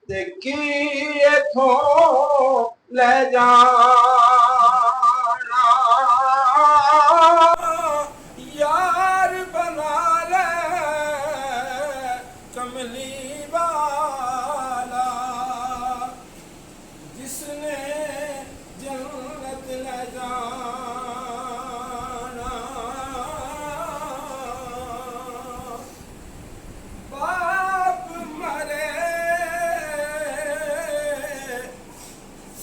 کیے تھو لے جانا یار بنا لے کملی والا جس نے جنت لے جانا باپ مرے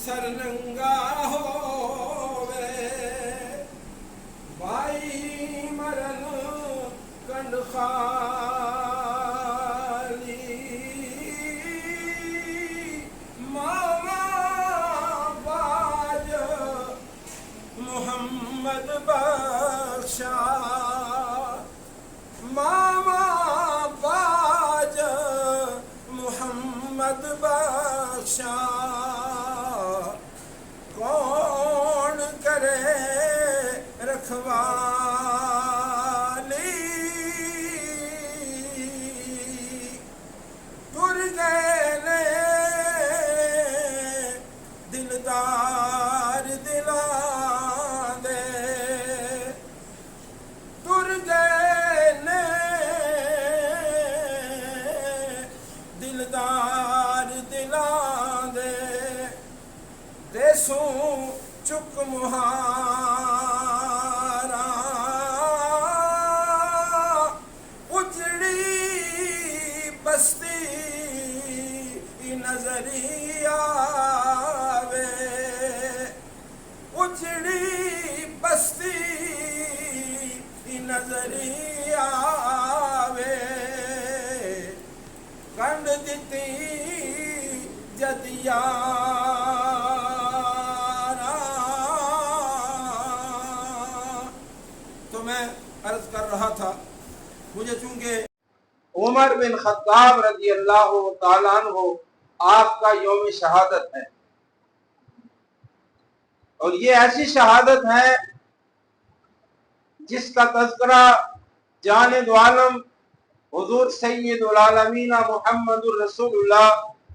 سرنگا ہووے بھائی مرن کنڈ خالی ماما باج محمد بخشا ماما باج محمد بخشا کون کرے رکھوالی ٹر گئے نے دلدار دلاں دے ٹر گئے نے دلدار دلاں دے دیسوں چک مہارا اجڑی بستی نظری آوے اجڑی بستی نظری آوے کنڈ دیتی جدیا عرض کر رہا تھا مجھے چونکہ عمر بن خطاب رضی اللہ تعالیٰ عنہ آپ کا یوم شہادت ہے اور یہ ایسی شہادت ہے جس کا تذکرہ جانے دو عالم حضور سید العالمین محمد الرسول اللہ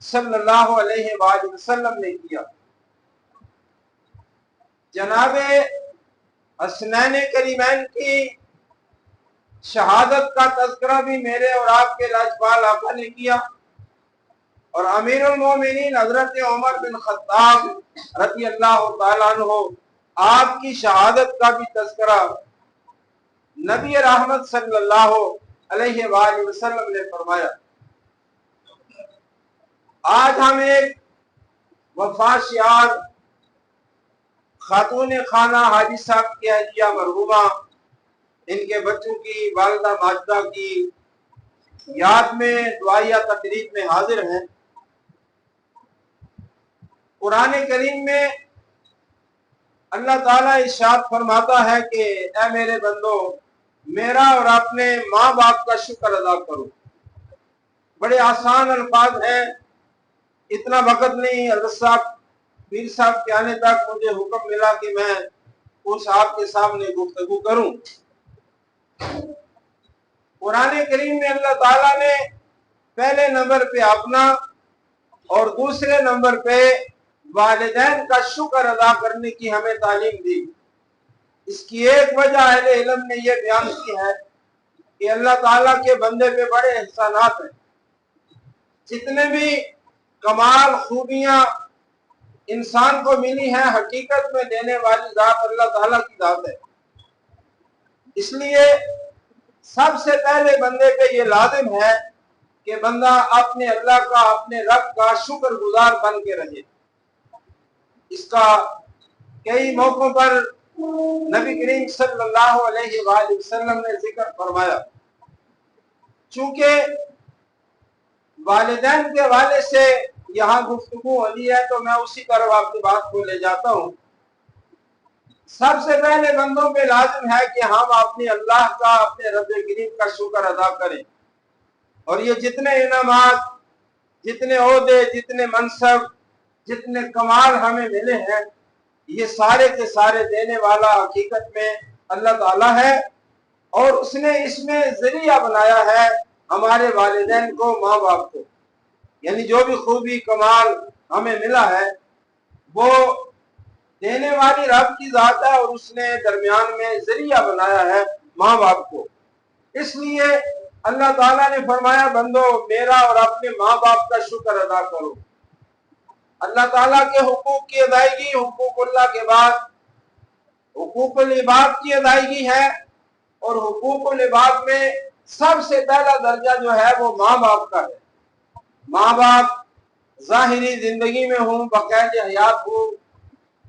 صلی اللہ علیہ وآلہ وسلم نے کیا جناب حسنین کریمین کی شہادت کا تذکرہ بھی میرے اور آپ کے لاجپال آقا نے کیا اور امیر المومنین حضرت عمر بن خطاب رضی اللہ تعالیٰ عنہ آپ کی شہادت کا بھی تذکرہ نبی رحمت صلی اللہ علیہ وآلہ وسلم نے فرمایا آج ہم ایک وفا شعار خاتون خانہ حاجی صاحب کی اہلیہ مرحومہ ان کے بچوں کی والدہ ماجدہ کی یاد میں دعائیہ تقریب میں حاضر ہیں قرآن کریم میں اللہ تعالیٰ ارشاد فرماتا ہے کہ اے میرے بندو میرا اور اپنے ماں باپ کا شکر ادا کرو بڑے آسان الفاظ ہیں اتنا وقت نہیں حضرت صاحب پیر صاحب کے آنے تک مجھے حکم ملا کہ میں اس آپ کے سامنے گفتگو کروں قرآن کریم میں اللہ تعالیٰ نے پہلے نمبر پہ اپنا اور دوسرے نمبر پہ والدین کا شکر ادا کرنے کی ہمیں تعلیم دی اس کی ایک وجہ اہل علم نے یہ بیان کی ہے کہ اللہ تعالیٰ کے بندے پہ بڑے احسانات ہیں جتنے بھی کمال خوبیاں انسان کو ملی ہیں حقیقت میں دینے والی ذات اللہ تعالیٰ کی ذات ہے اس لیے سب سے پہلے بندے پہ یہ لازم ہے کہ بندہ اپنے اللہ کا اپنے رب کا شکر گزار بن کے رہے اس کا کئی موقعوں پر نبی کریم صلی اللہ علیہ وآلہ وسلم نے ذکر فرمایا چونکہ والدین کے حوالے سے یہاں گفتگو ہوئی ہے تو میں اسی طرف آپ کی بات کو لے جاتا ہوں سب سے پہلے بندوں پہ لازم ہے کہ ہم اپنے اللہ کا اپنے رب کریم کا شکر ادا کریں اور یہ جتنے انعامات جتنے عہدے جتنے منصب جتنے کمال ہمیں ملے ہیں یہ سارے کے سارے دینے والا حقیقت میں اللہ تعالیٰ ہے اور اس نے اس میں ذریعہ بنایا ہے ہمارے والدین کو ماں باپ کو यानी जो भी खूबी कमाल हमें मिला है वो देने वाली रब की जात है और उसने दरमियान में जरिया बनाया है माँ बाप को। इसलिए अल्लाह ताला ने फरमाया बंदो मेरा और अपने माँ बाप का शुक्र अदा करो। अल्लाह ताला के हुकूक की अदायगी हुकूकुल्लाह के बाद हुकूकुल इबाद की अदायगी है और हुकूकुल इबाद में सबसे पहला दर्जा जो है वो माँ बाप का है। माँ बाप जाहिरी जिंदगी में हूँ बक़ैद हयात हूँ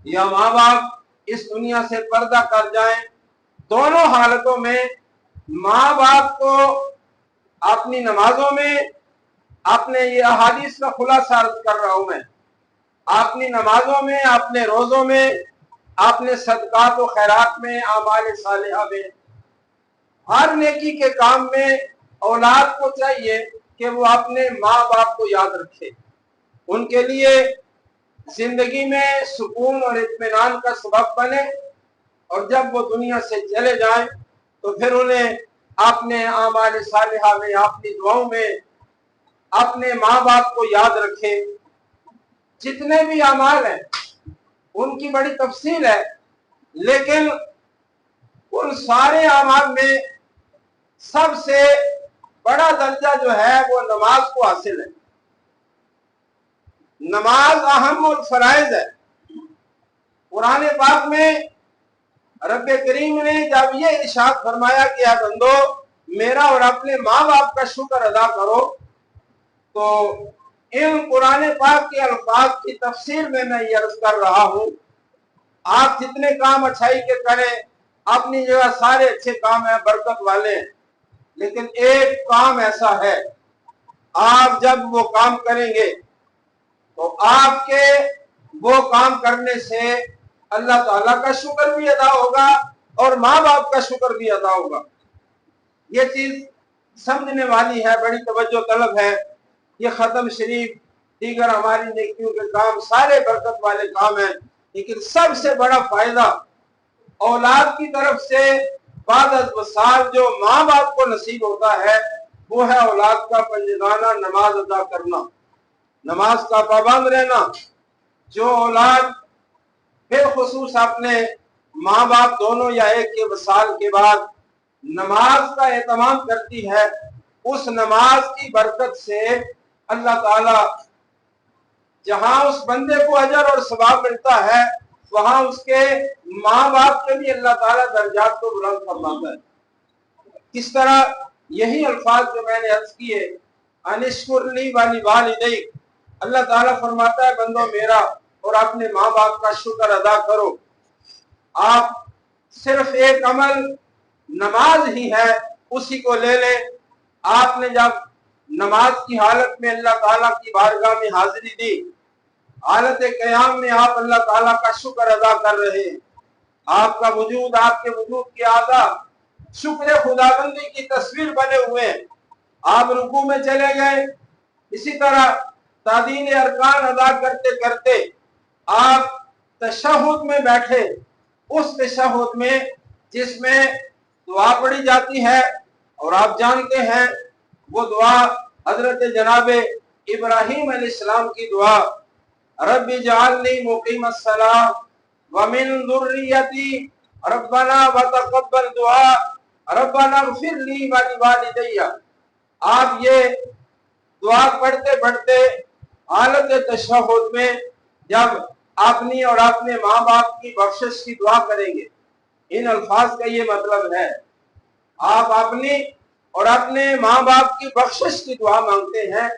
या माँ बाप इस दुनिया से पर्दा कर जाएं, दोनों हालतों में माँ बाप को अपनी नमाजों में अपने ये अहादीस का खुलासा अर्ज कर रहा हूं मैं, अपनी नमाजों में अपने रोजों में अपने सदकात व खैरात में आमाल सालिहा में हर नेकी के काम में औलाद को चाहिए कि वो अपने माँ बाप को याद रखे, उनके लिए जिंदगी में सुकून और इत्मीनान का सबब बने और जब वो दुनिया से चले जाएं तो फिर उन्हें अपने आमाल सालिहा में अपनी दुआओं में अपने माँ बाप को याद रखे। जितने भी अमाल हैं उनकी बड़ी तफसील है, लेकिन उन सारे अमाल में सबसे बड़ा दर्जा जो है वो नमाज को हासिल है। नमाज अहम और फराइज है। कुरान पाक में रब करीम ने जब ये इरशाद फरमाया कि आप बंदो मेरा और अपने माँ बाप का शुक्र अदा करो, तो इन कुरान पाक के अल्फाज की तफसीर में मैं ये अर्ज कर रहा हूँ, आप जितने काम अच्छाई के करें अपनी जगह सारे अच्छे काम हैं, बरकत वाले हैं, लेकिन एक काम ऐसा है आप जब वो काम करेंगे तो आपके वो काम करने से अल्लाह ताला का शुक्र भी अदा होगा और माँ बाप का शुक्र भी अदा होगा। ये चीज समझने वाली है, बड़ी तवज्जो तलब है। ये खत्म शरीफ दीगर हमारी नेकियों के काम सारे बरकत वाले काम हैं, लेकिन सबसे बड़ा फायदा औलाद की तरफ से बाद अज़ वसाल जो माँ बाप को नसीब होता है वो है औलाद का पंजगाना नमाज अदा करना, नमाज का पाबंद रहना। जो औलाद बिलखुसूस अपने माँ बाप दोनों या एक के वसाल के बाद नमाज का एहतमाम करती है, उस नमाज की बरकत से अल्लाह ताला जहां उस बंदे को अजर और सवाब मिलता है वहां उसके माँ बाप के भी अल्लाह ताला दर्जात को बुलंद फरमाता है। किस तरह? यही अल्फाज जो मैंने अर्ज किए अनिश्कुरली वाली वालिदै, अल्लाह ताला फरमाता है बंदो मेरा और अपने माँ बाप का शुक्र अदा करो। आप सिर्फ एक अमल नमाज ही है उसी को ले ले। आपने जब नमाज की हालत में अल्लाह ताला की बारगाह में हाजिरी दी, हालत क़याम में आप अल्लाह ताला का शुक्र अदा कर रहे हैं, आपका वजूद आपके वजूद के आधा शुक्र खुदाबंदी की तस्वीर बने हुए हैं। आप रुकू में चले गए, इसी तरह तादीन अरकान अदा करते करते आप तशहुद में बैठे, उस तशहुद में जिसमें दुआ पढ़ी जाती है और आप जानते हैं वो दुआ हजरत जनाबे इब्राहिम अलैहिस्सलाम की दुआ, रब्बी जअलनी मुकीमस्सलाह व मिन ज़ुर्रियती रब्बना व तक़ब्बल दुआ रब्बना इग़फिर ली व लिवालिदैया। आप ये दुआ पढ़ते पढ़ते हालत तशहुद में जब अपनी और अपने माँ बाप की बख्शिश की दुआ करेंगे, इन अल्फाज का ये मतलब है आप अपनी और अपने माँ बाप की बख्शिश की दुआ मांगते हैं,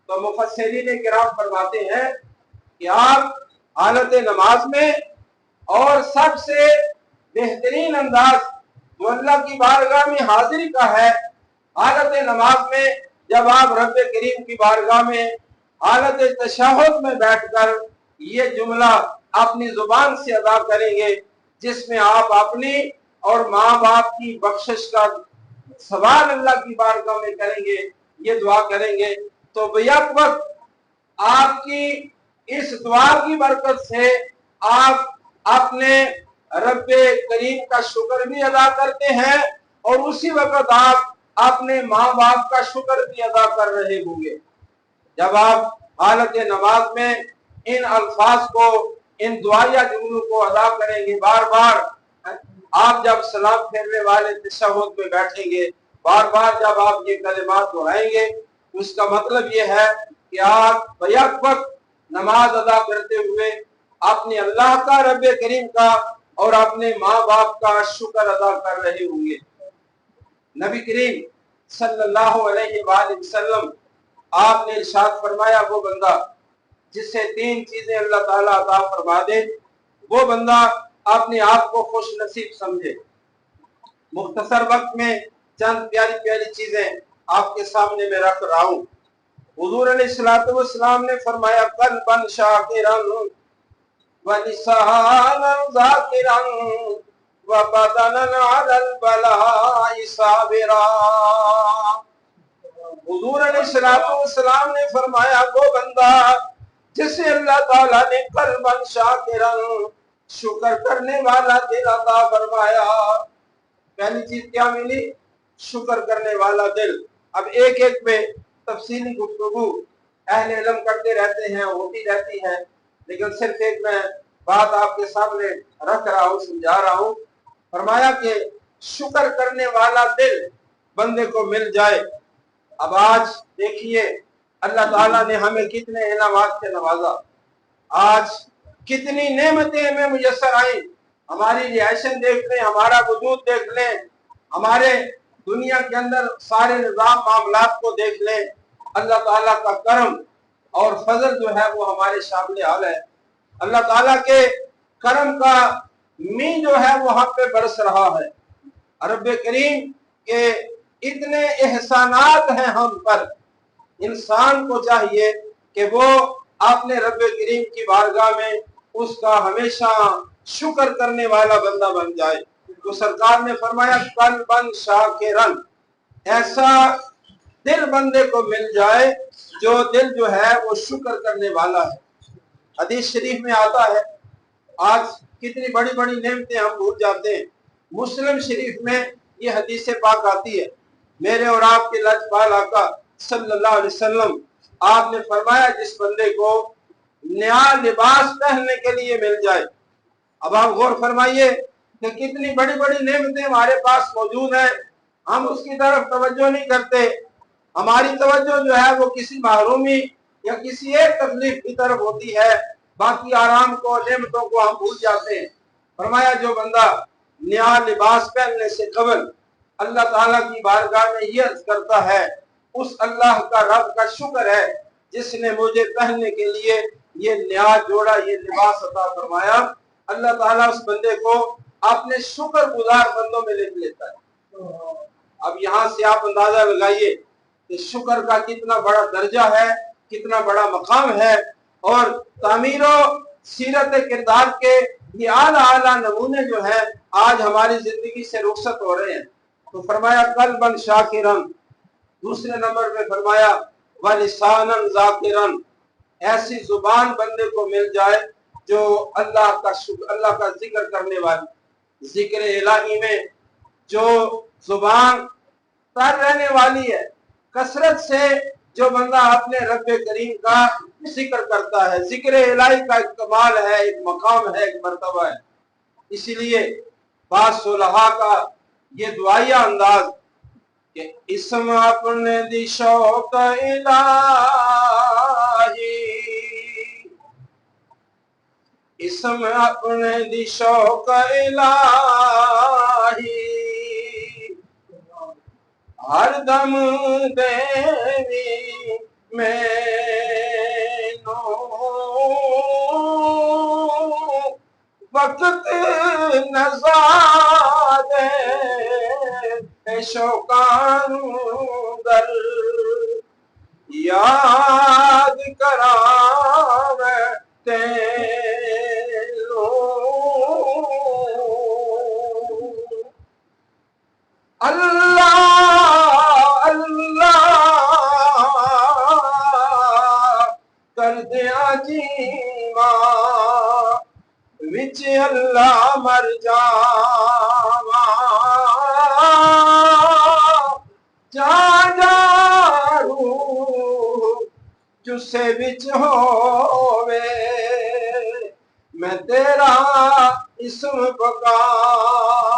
तो मुफस्सिरीन किराम फरमाते हैं कि आप हालत नमाज में और सबसे बेहतरीन अंदाज जो अल्लाह की बारगाह में हाजिरी का है, हालत नमाज में जब आप रब करीम की बारगाह में हालत तशहुद में बैठकर ये जुमला अपनी जुबान से अदा करेंगे, जिसमें आप अपनी और माँ बाप की बख्शिश का सवाल अल्लाह की बारगाह में करेंगे, ये दुआ करेंगे, तो बेयक वक्त आपकी इस दुआ की बरकत से आप अपने रब करीम का शुक्र भी अदा करते हैं और उसी वक्त आप अपने माँ बाप का शुक्र भी अदा कर रहे होंगे। जब आप हालत नमाज में इन अल्फाज को, इन दुआया जुमलों को अदा करेंगे बार बार, आप जब सलाम फेरने वाले तशहुद में बैठेंगे, बार बार जब आप ये कलिमात दोहराएंगे, उसका मतलब ये है कि आप बैक वक्त नमाज अदा करते हुए अपने अल्लाह का, रब करीम का और अपने माँ बाप का शुक्र अदा कर रहे होंगे। नबी करीम सल्लल्लाहु अलैहि वसल्लम आपने इरशाद फरमाया, वो बंदा जिससे तीन चीजें अल्लाह ताला अता फरमा दे, वो बंदा अपने आप को खुश नसीब समझे। मुख्तसर वक्त में चंद प्यारी प्यारी चीजें आपके सामने में रख रहा हूँ। हुजूर अलैहिस्सलातु वस्सलाम ने फरमाया, कल्बन शाकिरन व लिसानन ज़ाकिरन व बदनन अलल बलाई साबिरा। हुजूर अलैहिस्सलातु वस्सलाम ने फरमाया, वो बंदा जिसे अल्लाह ताला ने कल्बन शाकिरन, शुक्र करने वाला दिल अता फरमाया। पहली चीज क्या मिली? शुक्र करने वाला दिल। अब एक एक पे तफसीली गुफ्तगू अहले इल्म करते रहते हैं, होती रहती है, लेकिन सिर्फ एक मैं बात आपके सामने रख रहा हूँ, समझा रहा हूँ। फरमाया कि शुक्र करने वाला दिल बंदे को मिल जाए। अब आज देखिए अल्लाह ताला ने हमें कितने इनामात से नवाजा, आज कितनी नेमतें हमें मुयस्सर आई। हमारी रिहायशन देख लें, हमारा वजूद देख लें, हमारे दुनिया के अंदर सारे निजाम मामलात को देख लें। अल्लाह ताला का करम और फजल जो है वो हमारे सामने हाल है। अल्लाह ताला के करम का मी जो है वो हम पे बरस रहा है। रब करीम के इतने एहसानात हैं हम पर, इंसान को चाहिए कि वो अपने रब करीम की बारगाह में उसका हमेशा शुक्र करने वाला बंदा बन जाए। तो सरकार ने फरमाया, कल्बन शाकिरन, ऐसा दिल बंदे को मिल जाए जो दिल जो है वो शुक्र करने वाला है। हदीस शरीफ में आता है, आज कितनी बड़ी बड़ी नेमतें हम भूल जाते हैं। मुस्लिम शरीफ में ये हदीस पाक आती है, मेरे और आपके लजपाल आका सल्लल्लाहु अलैहि वसल्लम आपने फरमाया, जिस बंदे को नया लिबास पहनने के लिए मिल जाए। अब आप गौर फरमाइए कि कितनी बड़ी बड़ी नेमतें हमारे पास मौजूद हैं, हम उसकी तरफ तवज्जो नहीं करते। हमारी तवज्जो जो है वो किसी महरूमी या किसी एक तकलीफ की तरफ होती है, बाकी आराम को, नेमतों को हम भूल जाते हैं। फरमाया, जो बंदा नया लिबास पहनने से कबल अल्लाह ताला की बारगाह में ये अर्ज करता है, उस अल्लाह का, रब का शुक्र है जिसने मुझे पहनने के लिए ये नया जोड़ा, ये लिबास अता फरमाया। अल्लाह ताला उस बंदे को अपने शुक्र गुजार बंदों में लिख लेता है। अब यहाँ से आप अंदाजा लगाइए कि शुक्र का कितना बड़ा दर्जा है, कितना बड़ा मकाम है, और तामीरो सीरत किरदार के ये आला आला नमूने जो है आज हमारी जिंदगी से रुखसत हो रहे हैं। तो फरमाया, कल्बन शाकिरन। दूसरे नंबर पे फरमाया, वलिसानन ज़ाकिरन, ऐसी जुबान बंदे को मिल जाए जो अल्लाह का शुक्र, अल्लाह का जिक्र करने वाली, जिक्र इलाही में जो जुबान तर रहने वाली है, कसरत से जो बंदा अपने रब करीम का जिक्र करता है। जिक्र इलाही का एक कमाल है, एक मकाम है, एक मर्तबा है। इसीलिए बास सुलहा का ये दुआया अंदाज कि इसम अपने दिशो का इलाही, इसम अपने दिशो का इलाही, हर दम देवी मैनो वक्त नज़ारे शौकानुदर याद करावते लो। अल्लाह अल्लाह कर दिया जीवा विच अल्लाह मर जावा, जा जा रूह चुस्से विच होवे मैं तेरा इसम बकावा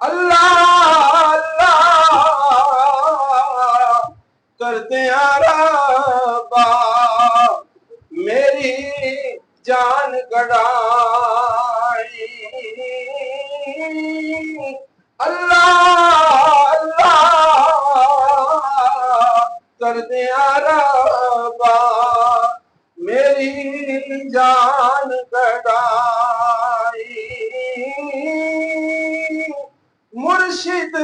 अल्लाह अल्लाह करते रब्बा मेरी जान गड़ाई अल्लाह अल्लाह करते रब्बा मेरी जान गड़ाई मुर्शिद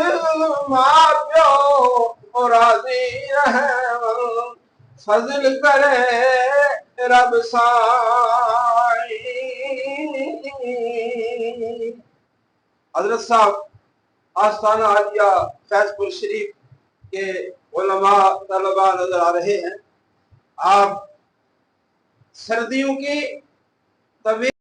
माँ प्यो राजी रहमन फजल करे रब साई। हजरत साहब आस्थाना आलिया फैजपुर शरीफ के उलमा तलबा नजर आ रहे हैं। आप सर्दियों की तबीयत